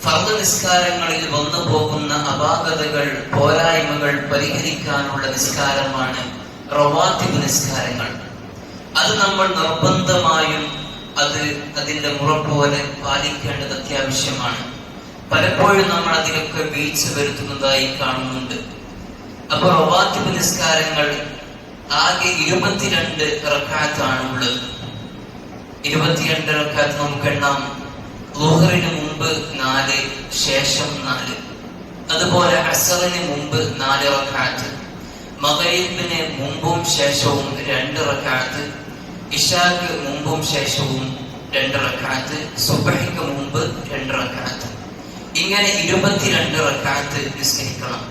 ഫർദ് നിസ്കാരങ്ങളിൽ വന്നു പോകുന്ന അപാകതകൾ, പോരായ്മകൾ പരിഹരിക്കാനുള്ള നിസ്കാരമാണ് റവാത്തിബ് നിസ്കാരങ്ങൾ. അത് നമ്മൾ നിർബന്ധമായും അതിന്റെ മുറ പോലെ പാലിക്കേണ്ടത് അത്യാവശ്യമാണ്. പലപ്പോഴും നമ്മൾ അതിലൊക്കെ വീഴ്ച വരുത്തുന്നതായി കാണുന്നുണ്ട്. അപ്പൊ റവാത്തിബ് നിസ്കാരങ്ങൾ ആകെ 22 റക്അത്താണ് ഉള്ളത്. 22 റക്അത്ത് നമുക്ക് എണ്ണാം. ളുഹറിന് മുമ്പ് 4, ശേഷം 4. അതുപോലെ അസ്റിന് മുമ്പ് 4 റക്അത്ത്, മഗ്രിബിന് മുമ്പും ശേഷവും 2 റക്അത്ത്, ഇശാക്ക് മുമ്പും ശേഷവും 2 റക്അത്ത്, സുബ്ഹിക്ക് മുമ്പ് 2 റക്അത്ത്. ഇങ്ങനെ 22 റക്അത്ത് നിസ്കരിക്കണം.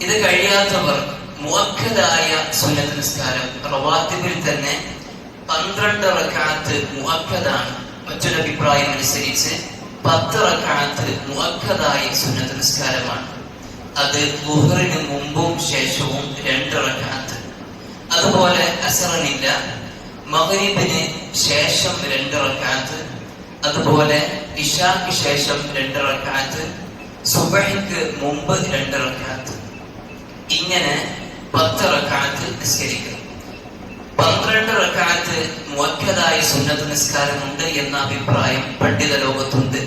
ഇത് കഴിയാത്തവർ മുഅക്കദായ സുന്നത്ത് നിസ്കാരം, റവാത്തിബിൽ തന്നെ 12 റക്അത്ത് മുഅക്കദാണ്. മറ്റൊരു അഭിപ്രായം അനുസരിച്ച് 10 റക്അത്ത് മുഅക്കദായ സുന്നത്ത് നിസ്കാരമാണ്. അത് ളുഹറിന് മുമ്പും ശേഷവും 2 റക്അത്ത്. അതുപോലെ അസ്റിനില്ല, മഗ്രിബിന് ശേഷം 2 റക്അത്ത്, അതുപോലെ ഇശാക്ക് ശേഷം 2 റക്അത്ത്, സുബ്ഹിക്ക് മുമ്പ് 2 റക്അത്ത്. ഇങ്ങനെ 10 റക്അത്ത് നിസ്കരിക്കുക. 12 റക്അത്ത് മുഅക്കദായ സുന്നത്ത് നിസ്കാരമുണ്ട് എന്ന അഭിപ്രായം പണ്ഡിത ലോകത്തുണ്ട്.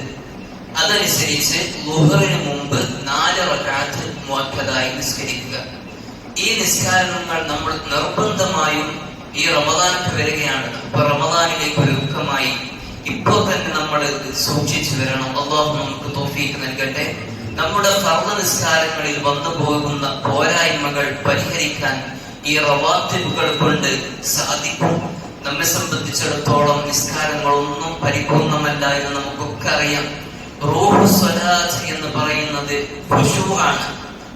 അതനുസരിച്ച് ളുഹറിന് മുമ്പ് 4 റക്അത്ത് മുഅക്കദായി നിസ്കരിക്കുക. ഈ നിസ്കാരങ്ങൾ നമ്മൾ നിർബന്ധമായും ഈ റമദാനൊക്കെ വരികയാണ്. അപ്പൊ റമദാനിലേക്ക് ഒരുക്കമായി ഇപ്പോൾ തന്നെ നമ്മൾ സൂക്ഷിച്ചു വരണം. അല്ലാഹു നമുക്ക് തൗഫീഖ് നൽകട്ടെ. നമ്മുടെ ഫർദ് നിസ്കാരങ്ങളിൽ വന്നു പോകുന്ന പോരായ്മകൾ പരിഹരിക്കാൻ ഈ റവാത്തിബുകൾ കൊണ്ട് സാധിക്കും. നമ്മെ സംബന്ധിച്ചിടത്തോളം നിസ്കാരങ്ങളൊന്നും പരിപൂർണമല്ല എന്ന് നമുക്കൊക്കെ അറിയാം. റൂഹു സ്വലാത്ത് എന്ന് പറയുന്നത് ഖുശൂഅാണ്.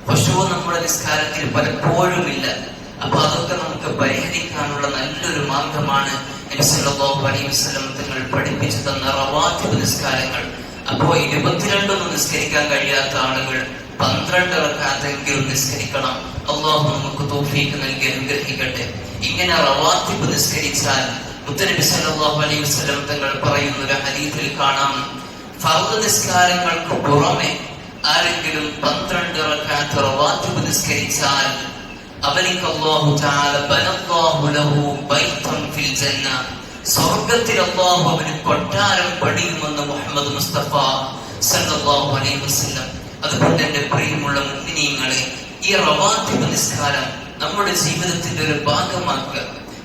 ഖുശൂ നമ്മുടെ നിസ്കാരത്തിൽ പലപ്പോഴും ഇല്ല. അപ്പൊ അതൊക്കെ നമുക്ക് പരിഹരിക്കാനുള്ള നല്ലൊരു മാർഗമാണ് നബി സല്ലല്ലാഹു അലൈഹി വസല്ലം തങ്ങൾ പഠിപ്പിച്ചു തന്ന റവാത്തിബ് നിസ്കാരങ്ങൾ. അപ്പോ 22 നിസ്കരിക്കാൻ കഴിയാത്ത ആളുകൾ 12 റക്അത്തെങ്കിലും നിസ്കരിക്കണം. അല്ലാഹു നമുക്ക് തൗഫീഖ് നൽകി അനുഗ്രഹിക്കട്ടെ. ഇങ്ങനെ റവാത്തിബ് നിസ്കരിച്ചാൽ മുത്തനബി സല്ലല്ലാഹു അലൈഹി വസല്ലം തങ്ങൾ പറയുന്ന ഒരു ഹദീസിൽ കാണാം, ഫർദ് നിസ്കാരങ്ങൾക്ക് പുറമെ ആരെങ്കിലും 12 റക്അത്ത് റവാത്തിബ് നിസ്കരിച്ചാൽ അവനിക്ക് അല്ലാഹു തആല ബനല്ലാഹു ലഹു ബൈതൻ ഫിൽ ജന്ന, സ്വർഗ്ഗത്തിൽ അല്ലാഹു അവന് കൊട്ടാരം പണിയുമെന്ന് മുഹമ്മദ് മുസ്തഫ സല്ലല്ലാഹു അലൈഹി വസല്ലം. അതുകൊണ്ട് എന്റെ പ്രിയമുള്ള മുഅ്മിനീങ്ങളെ, ഈ റവാത്തിബ് നിസ്കാരം നമ്മുടെ ജീവിതത്തിന്റെ ഒരു ഭാഗമാക്കുക.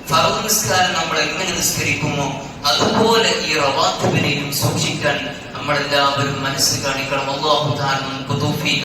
ഫർദ് നിസ്കാരം നമ്മൾ എങ്ങനെ നിസ്കരിക്കുമോ അതുപോലെ ഈ റവാത്തിബിനെയും സൂക്ഷിക്കാൻ നമ്മളെല്ലാവരും മനസ്സ് കാണിക്കണം. അല്ലാഹു തആല നമുക്ക് തൗഫീഖ്